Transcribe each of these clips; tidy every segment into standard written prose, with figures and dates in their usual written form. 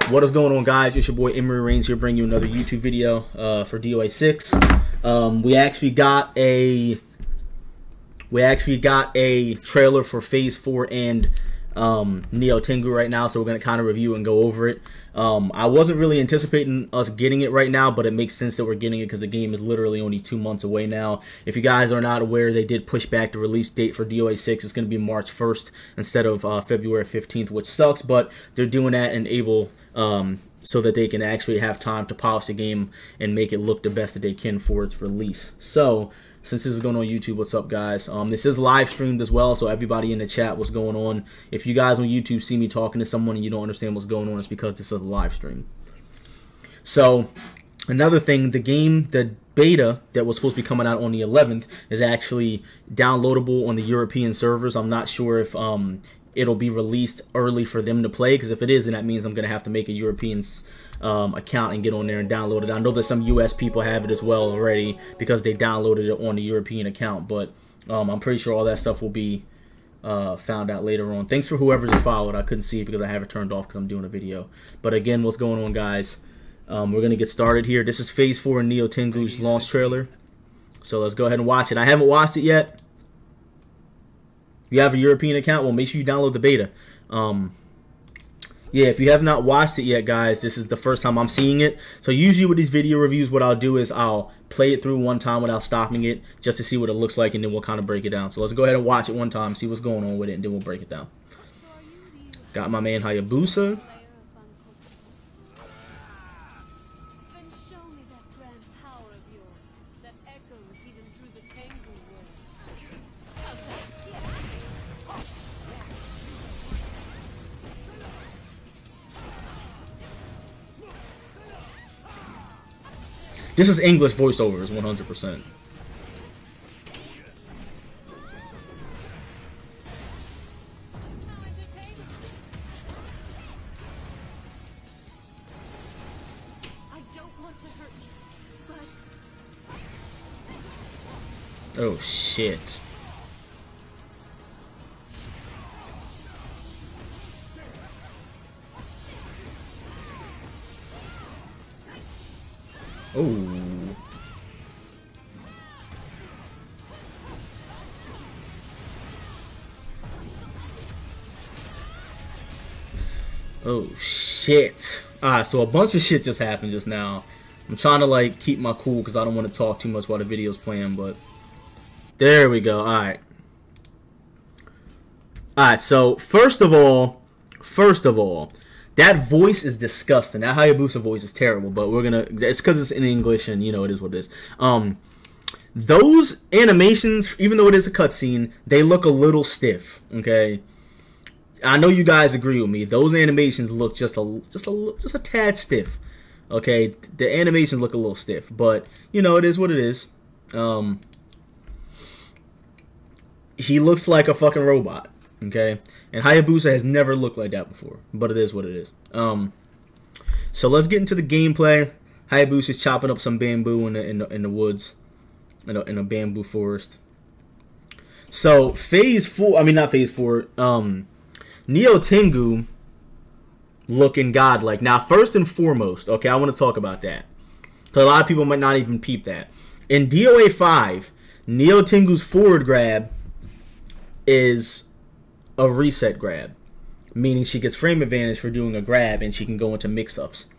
What is going on, guys? It's your boy Emery Reigns here, bringing you another YouTube video for DOA6. We actually got a trailer for Phase 4 and Nyotengu right now, so we're gonna kind of review and go over it. I wasn't really anticipating us getting it right now, but it makes sense that we're getting it because the game is literally only 2 months away now. If you guys are not aware, they did push back the release date for DOA6. It's going to be March 1st instead of February 15th, which sucks, but they're doing that and able so that they can actually have time to polish the game and make it look the best that they can for its release. So since this is going on YouTube, what's up, guys? This is live streamed as well, so everybody in the chat, what's going on? If you guys on YouTube see me talking to someone and you don't understand what's going on, it's because this is a live stream. So another thing, the game, the beta that was supposed to be coming out on the 11th is actually downloadable on the European servers. I'm not sure if it'll be released early for them to play, because if it is, then that means I'm going to have to make a European account and get on there and download it. I know that some US people have it as well already because they downloaded it on the European account, but I'm pretty sure all that stuff will be found out later on. Thanks for whoever just followed. I couldn't see it because I have it turned off because I'm doing a video. But again, what's going on, guys? We're going to get started here. This is Phase 4 in Nyotengu's launch trailer. So let's go ahead and watch it. I haven't watched it yet. If you have a European account, well, make sure you download the beta. Yeah, if you have not watched it yet, guys, this is the first time I'm seeing it. So usually with these video reviews, what I'll do is I'll play it through one time without stopping it just to see what it looks like, and then we'll kind of break it down. So let's go ahead and watch it one time, see what's going on with it, and then we'll break it down. Got my man Hayabusa. This is English voiceovers, 100%. I don't want to hurt you, but oh shit. Oh. Oh shit. Alright, so a bunch of shit just happened just now. I'm trying to like keep my cool because I don't want to talk too much while the video's playing, but there we go. Alright. Alright, so first of all, that voice is disgusting. That Hayabusa voice is terrible, but we're gonna, it's because it's in English and you know it is what it is. Those animations, even though it is a cutscene, they look a little stiff, okay? I know you guys agree with me. Those animations look just a tad stiff. Okay? The animations look a little stiff, but you know it is what it is. He looks like a fucking robot. Okay, and Hayabusa has never looked like that before, but it is what it is. So let's get into the gameplay. Hayabusa's chopping up some bamboo in the woods, in a bamboo forest. So Phase 4, I mean not Phase 4, Nyotengu looking godlike. Now, first and foremost, okay, I want to talk about that because a lot of people might not even peep that. In DOA5, Nyotengu's forward grab is a reset grab, meaning she gets frame advantage for doing a grab and she can go into mix-ups.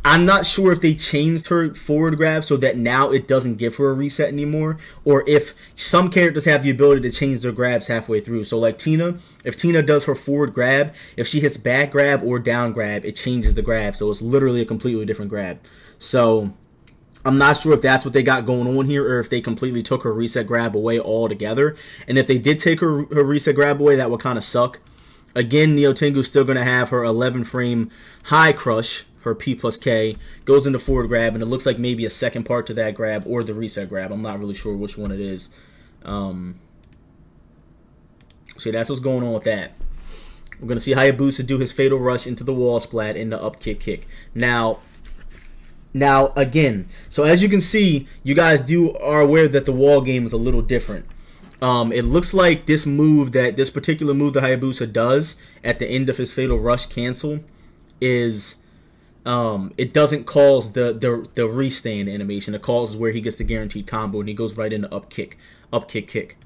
I'm not sure if they changed her forward grab so that now it doesn't give her a reset anymore, or if some characters have the ability to change their grabs halfway through. So like Tina, if Tina does her forward grab, if she hits back grab or down grab, it changes the grab, so it's literally a completely different grab. So I'm not sure if that's what they got going on here, or if they completely took her reset grab away altogether. And if they did take her reset grab away, that would kind of suck. Again, Nyotengu's still going to have her 11 frame high crush, her P plus K, goes into forward grab, and it looks like maybe a second part to that grab or the reset grab. I'm not really sure which one it is. So that's what's going on with that. We're going to see Hayabusa do his fatal rush into the wall splat in the up kick. Now, again, so as you can see, you guys are aware that the wall game is a little different. It looks like this particular move that Hayabusa does at the end of his fatal rush cancel is it doesn't cause the restand animation. It causes where he gets the guaranteed combo and he goes right into up kick, kick.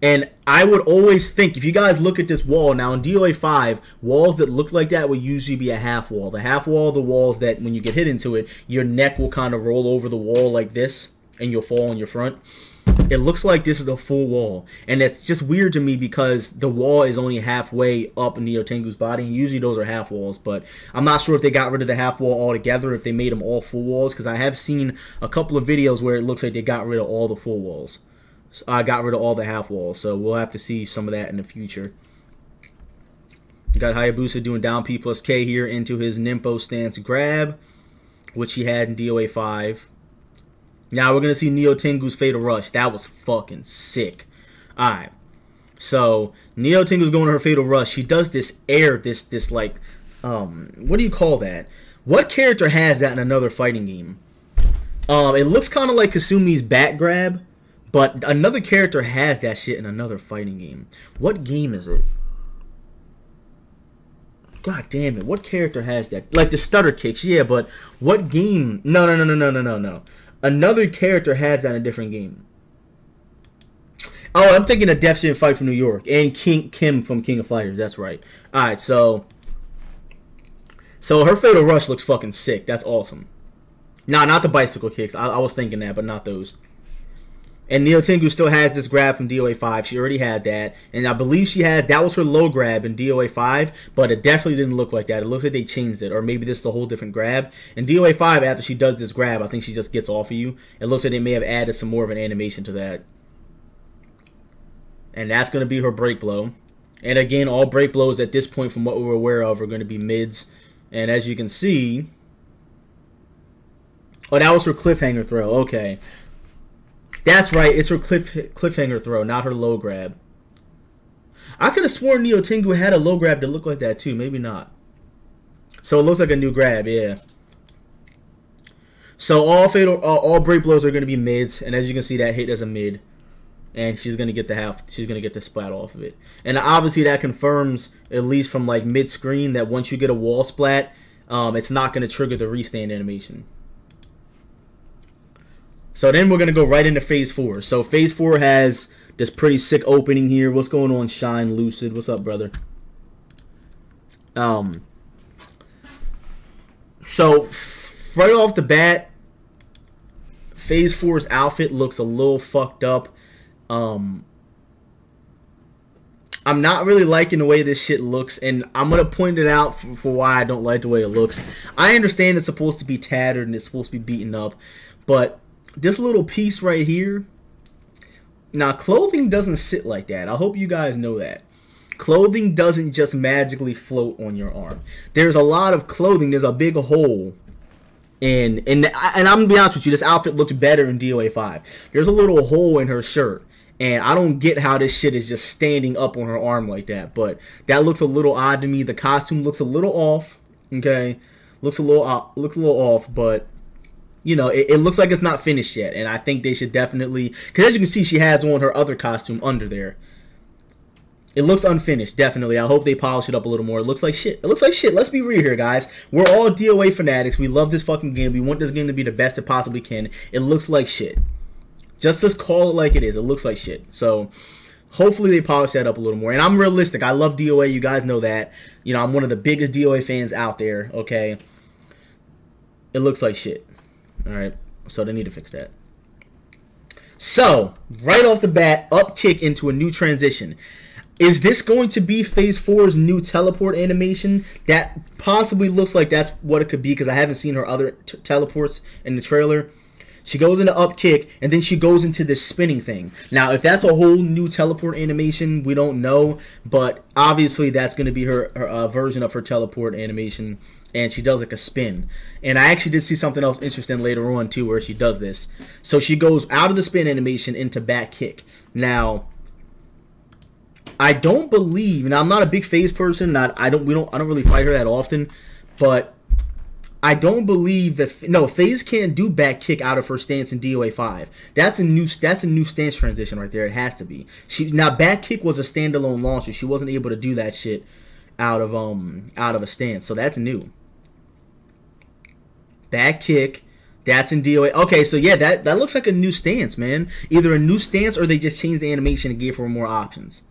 And I would always think, if you guys look at this wall now in DOA5, walls that look like that will usually be a half wall. The half wall are the walls that when you get hit into it, your neck will kind of roll over the wall like this and you'll fall on your front. It looks like this is a full wall, and that's just weird to me because the wall is only halfway up Nyotengu's body, and usually those are half walls, but I'm not sure if they got rid of the half wall altogether, if they made them all full walls, because I have seen a couple of videos where it looks like they got rid of all the full walls. I got rid of all the half walls, so we'll have to see some of that in the future. You got Hayabusa doing down P plus K here into his Nimpo stance grab, which he had in DOA 5. Now we're going to see Nyotengu's Fatal Rush. That was fucking sick. Alright. So, Nyotengu's going to her Fatal Rush. She does this air, this like, what do you call that? What character has that in another fighting game? It looks kind of like Kasumi's back grab, but another character has that shit in another fighting game. What game is it? God damn it. What character has that? Like the stutter kicks, yeah, but what game? No. Another character has that in a different game. Oh, I'm thinking of Death Shit Fight from New York and Kim from King of Fighters. That's right. Alright, so her Fatal Rush looks fucking sick. That's awesome. Nah, not the bicycle kicks. I was thinking that, but not those. And Nyotengu still has this grab from DOA 5. She already had that. And I believe she has, that was her low grab in DOA 5, but it definitely didn't look like that. It looks like they changed it, or maybe this is a whole different grab. In DOA 5, after she does this grab, I think she just gets off of you. It looks like they may have added some more of an animation to that. And that's going to be her break blow. And again, all break blows at this point from what we were aware of are going to be mids. And as you can see, oh, that was her cliffhanger throw. Okay. That's right, it's her cliffhanger throw, not her low grab. I could have sworn Nyotengu had a low grab that looked like that too, maybe not. So it looks like a new grab, yeah. So all break blows are going to be mids, and as you can see, that hit as a mid, and she's going to get the splat off of it. And obviously that confirms, at least from like mid screen, that once you get a wall splat, it's not going to trigger the restand animation. So then we're going to go right into Phase 4. So Phase 4 has this pretty sick opening here. What's going on, Shine Lucid? What's up, brother? So right off the bat, Phase 4's outfit looks a little fucked up. I'm not really liking the way this shit looks, and I'm going to point it out for why I don't like the way it looks. I understand it's supposed to be tattered and it's supposed to be beaten up, but this little piece right here, now clothing doesn't sit like that. I hope you guys know that. Clothing doesn't just magically float on your arm. There's a lot of clothing. There's a big hole. And I'm going to be honest with you, this outfit looked better in DOA 5. There's a little hole in her shirt. And I don't get how this shit is just standing up on her arm like that. But that looks a little odd to me. The costume looks a little off. Okay? Looks a little off, but you know, it looks like it's not finished yet, and I think they should definitely, because as you can see, she has on her other costume under there. It looks unfinished, definitely. I hope they polish it up a little more. It looks like shit. It looks like shit. Let's be real here, guys. We're all DOA fanatics. We love this fucking game. We want this game to be the best it possibly can. It looks like shit. Just let's call it like it is. It looks like shit. So hopefully they polish that up a little more. And I'm realistic. I love DOA. You guys know that. You know, I'm one of the biggest DOA fans out there, okay? It looks like shit. Alright, so they need to fix that. So, right off the bat, up kick into a new transition. Is this going to be Phase 4's new teleport animation? That possibly looks like that's what it could be, because I haven't seen her other teleports in the trailer. She goes into up kick, and then she goes into this spinning thing. Now, if that's a whole new teleport animation, we don't know, but obviously that's going to be her version of her teleport animation. And she does like a spin. And I actually did see something else interesting later on too where she does this. So she goes out of the spin animation into back kick. Now, I don't believe, and I'm not a big Phase person, I don't really fight her that often, but I don't believe that, no, Phase can't do back kick out of her stance in DOA 5. That's a new stance transition right there. It has to be. Now back kick was a standalone launcher. She wasn't able to do that shit out of a stance. So that's new. Back kick. That's in DOA. Okay, so yeah, that looks like a new stance, man. Either a new stance or they just changed the animation and gave her more options.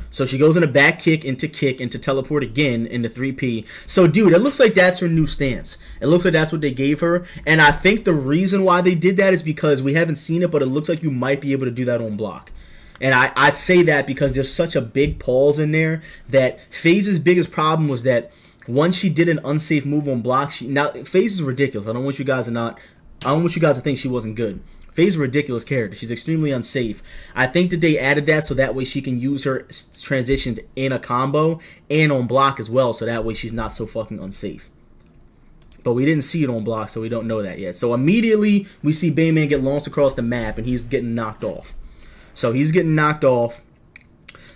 So she goes in a back kick into teleport again into 3P. So, dude, it looks like that's her new stance. It looks like that's what they gave her. And I think the reason why they did that is because we haven't seen it, but it looks like you might be able to do that on block. And I'd say that because there's such a big pause in there that FaZe's biggest problem was that once she did an unsafe move on block, now FaZe is ridiculous. I don't want you guys to think she wasn't good. FaZe is a ridiculous character. She's extremely unsafe. I think that they added that so that way she can use her transitions in a combo and on block as well, so that way she's not so fucking unsafe. But we didn't see it on block, so we don't know that yet. So immediately we see Bayman get launched across the map, and he's getting knocked off. So he's getting knocked off.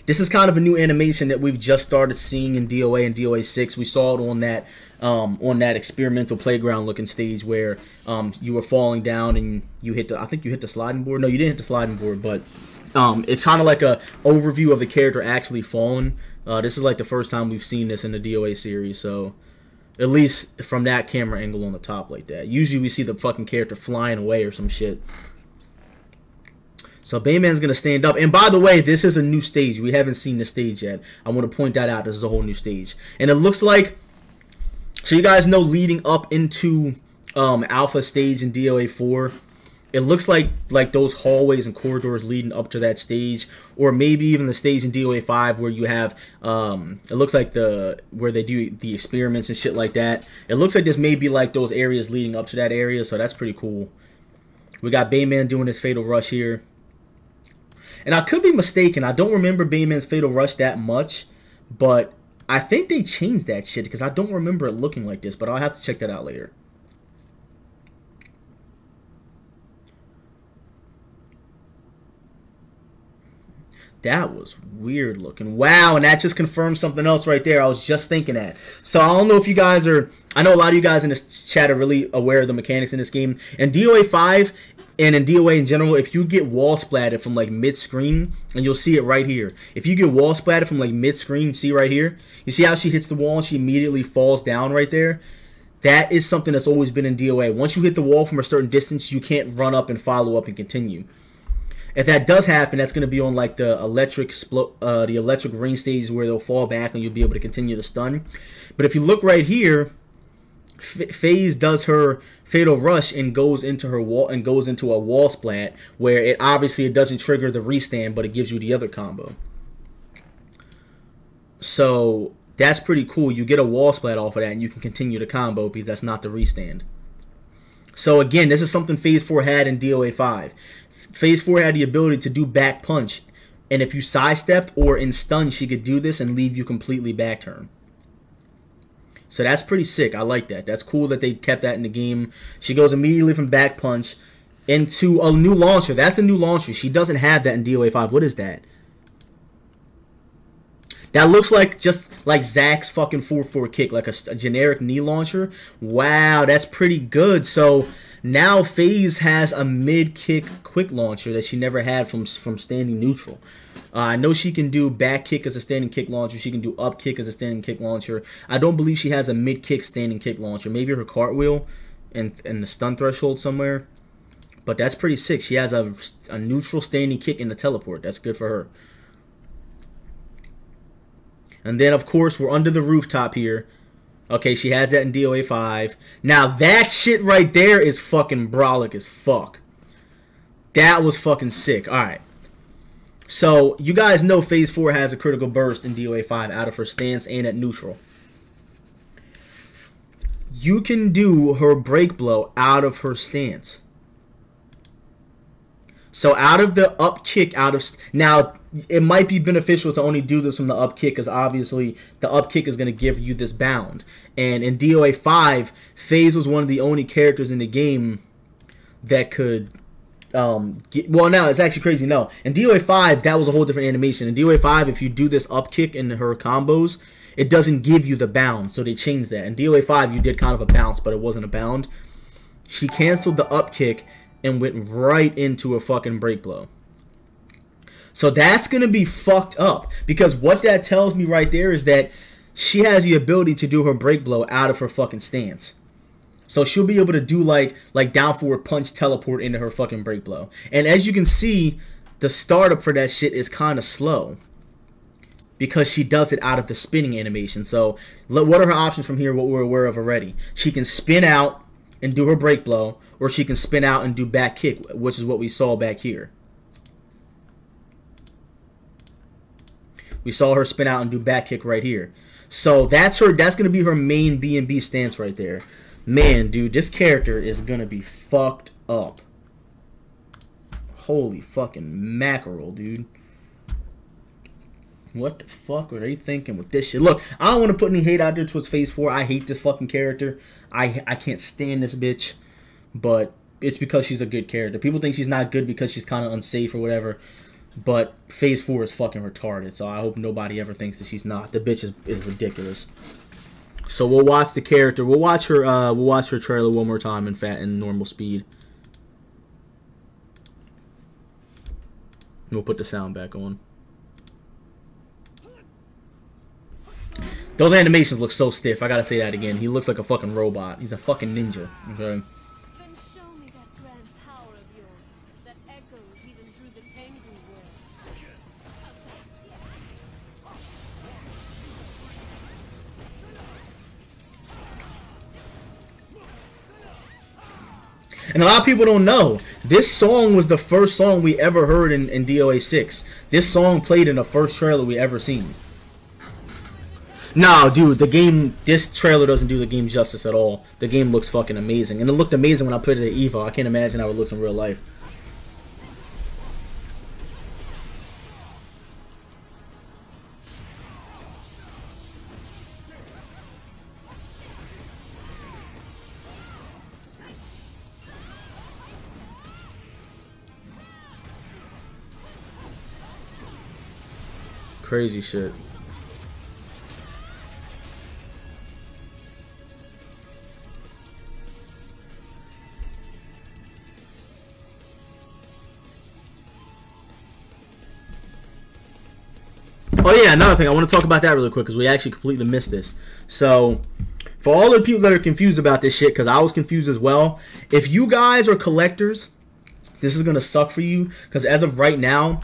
This is kind of a new animation that we've just started seeing in DOA and DOA6. We saw it on that experimental playground looking stage where you were falling down and you hit I think you hit the sliding board. No, you didn't hit the sliding board, but it's kind of like a overview of the character actually falling. This is like the first time we've seen this in the DOA series, so at least from that camera angle on the top like that. Usually we see the fucking character flying away or some shit. So Bayman's going to stand up. And by the way, this is a new stage. We haven't seen this stage yet. I want to point that out. This is a whole new stage. And it looks like, so you guys know leading up into Alpha stage in DOA4, it looks like those hallways and corridors leading up to that stage, or maybe even the stage in DOA5 where you have, it looks like where they do the experiments and shit like that. It looks like this may be like those areas leading up to that area, so that's pretty cool. We got Bayman doing his Fatal Rush here. And I could be mistaken. I don't remember Bayman's Fatal Rush that much, but I think they changed that shit because I don't remember it looking like this, but I'll have to check that out later. That was weird looking. Wow, and that just confirms something else right there. I was just thinking that. So I don't know if you guys are... I know a lot of you guys in this chat are really aware of the mechanics in this game. In DOA 5... and in DOA in general, if you get wall splatted from like mid-screen, and you'll see it right here. If you get wall splatted from like mid-screen, see right here? You see how she hits the wall and she immediately falls down right there? That is something that's always been in DOA. Once you hit the wall from a certain distance, you can't run up and follow up and continue. If that does happen, that's going to be on like the electric ring stage where they'll fall back and you'll be able to continue to stun. But if you look right here, FaZe does her Fatal Rush and goes into her wall and goes into a wall splat where it doesn't trigger the restand, but it gives you the other combo. So that's pretty cool. You get a wall splat off of that and you can continue the combo because that's not the restand. So again, this is something Phase 4 had in DOA 5. Phase 4 had the ability to do back punch, and if you sidestepped or in stun, she could do this and leave you completely back turn. So that's pretty sick. I like that. That's cool that they kept that in the game. She goes immediately from back punch into a new launcher. That's a new launcher. She doesn't have that in DOA 5. What is that? That looks like just like Zach's fucking 4-4 kick, like a generic knee launcher. Wow, that's pretty good. So now FaZe has a mid-kick quick launcher that she never had from standing neutral. I know she can do back kick as a standing kick launcher. She can do up kick as a standing kick launcher. I don't believe she has a mid-kick standing kick launcher. Maybe her cartwheel and the stun threshold somewhere. But that's pretty sick. She has a neutral standing kick in the teleport. That's good for her. And then, of course, we're under the rooftop here. Okay, she has that in DOA 5. Now, that shit right there is fucking brolic as fuck. That was fucking sick. Alright. So, you guys know Phase 4 has a critical burst in DOA 5 out of her stance and at neutral. You can do her break blow out of her stance. So, out of the up kick, now, it might be beneficial to only do this from the up kick because obviously the up kick is going to give you this bound. And in DOA 5, FaZe was one of the only characters in the game that could... well, now it's actually crazy. No, in DOA 5, that was a whole different animation. In DOA 5, if you do this up kick in her combos, it doesn't give you the bound, so they changed that. In DOA 5, you did kind of a bounce, but it wasn't a bound. She canceled the up kick and went right into a fucking break blow. So that's going to be fucked up, because what that tells me right there is that she has the ability to do her break blow out of her fucking stance. So she'll be able to do like down forward punch teleport into her fucking break blow. And as you can see, the startup for that shit is kind of slow, because she does it out of the spinning animation. So what are her options from here, what we're aware of already? She can spin out and do her break blow, or she can spin out and do back kick, which is what we saw back here. We saw her spin out and do back kick right here. So that's going to be her main B&B stance right there. Man, dude, this character is going to be fucked up. Holy fucking mackerel, dude. What the fuck are they thinking with this shit? Look, I don't want to put any hate out there towards Phase 4. I hate this fucking character. I can't stand this bitch. But it's because she's a good character. People think she's not good because she's kind of unsafe or whatever. But Phase 4 is fucking retarded. So I hope nobody ever thinks that she's not. The bitch is ridiculous. So we'll watch the character. We'll watch her trailer one more time in normal speed. We'll put the sound back on. Those animations look so stiff. I gotta say that again. He looks like a fucking robot. He's a fucking ninja. Okay. Then show me that grand power of yours that echoes even through the Tengu world. And a lot of people don't know, this song was the first song we ever heard in DOA6. This song played in the first trailer we ever seen. No, dude, this trailer doesn't do the game justice at all. The game looks fucking amazing. And it looked amazing when I put it at Evo. I can't imagine how it looks in real life. Crazy shit. Oh yeah, another thing, I want to talk about that really quick because we actually completely missed this. So, for all the people that are confused about this shit, because I was confused as well, if you guys are collectors, this is going to suck for you, because as of right now,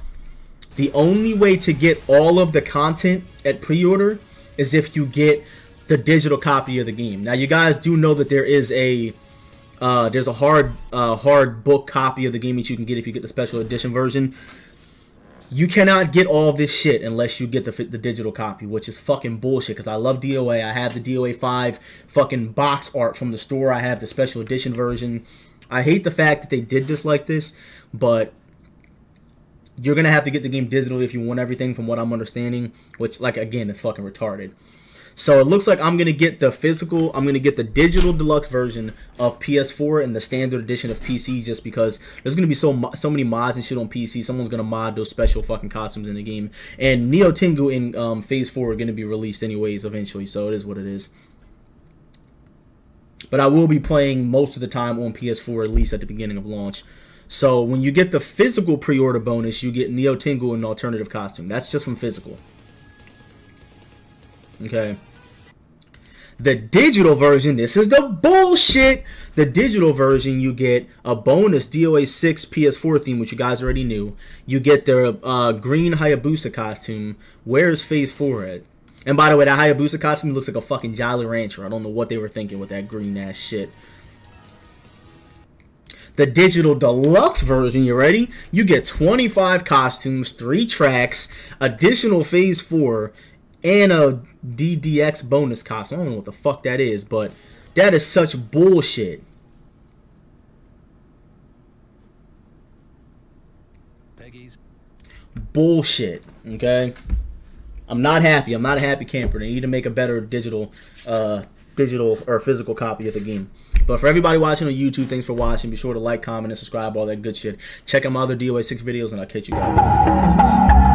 the only way to get all of the content at pre-order is if you get the digital copy of the game. Now, you guys do know that there is there's a hard book copy of the game that you can get if you get the special edition version. You cannot get all this shit unless you get the digital copy, which is fucking bullshit, because I love DOA. I have the DOA5 fucking box art from the store. I have the special edition version. I hate the fact that they did this like this, but you're going to have to get the game digitally if you want everything, from what I'm understanding, which, like, again, is fucking retarded. So it looks like I'm going to get the physical, I'm going to get the digital deluxe version of PS4 and the standard edition of PC, just because there's going to be so many mods and shit on PC. Someone's going to mod those special fucking costumes in the game. And Nyotengu in Phase 4 are going to be released anyways eventually, so it is what it is. But I will be playing most of the time on PS4, at least at the beginning of launch. So when you get the physical pre-order bonus, you get Nyotengu in an alternative costume. That's just from physical. Okay. The digital version, this is the bullshit. The digital version, you get a bonus DOA6 PS4 theme, which you guys already knew. You get the green Hayabusa costume. Where's Phase 4 at? And by the way, that Hayabusa costume looks like a fucking Jolly Rancher. I don't know what they were thinking with that green ass shit. The digital deluxe version, you ready? You get 25 costumes, 3 tracks, additional Phase 4, and a DDX bonus costume. I don't know what the fuck that is, but that is such bullshit. Peggy's. Bullshit, okay? I'm not happy. I'm not a happy camper. They need to make a better digital or physical copy of the game. But for everybody watching on YouTube, thanks for watching. Be sure to like, comment, and subscribe, all that good shit. Check out my other DOA6 videos, and I'll catch you guys later. Peace.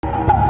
Bye.